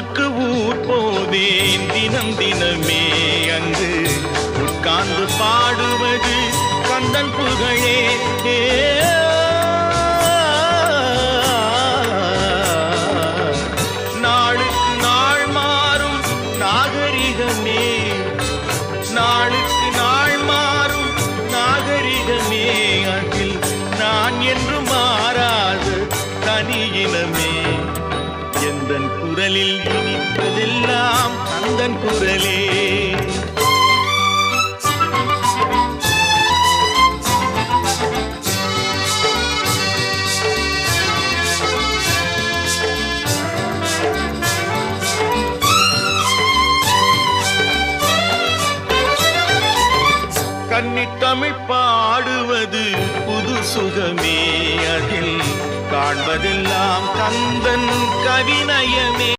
ஊருக்கு ஊர் போவேன் தினம் தினமே அங்கு உட்கார்ந்து பாடுவது கந்தன் புகழே. நாளுக்கு நாள் மாறும் நாகரிகமே, நாளுக்கு நாள் மாறும் நாகரிகமே, அதில் நான் என்று மாறாத தனியினமே. எந்தன் குரலில் இனிப்பதெல்லாம் கந்தன் குரலே. கன்னித்தமிழ் பாடுவது புது சுகமே, அதில் காண்பதெல்லாம் கந்தன் கவிநயமே.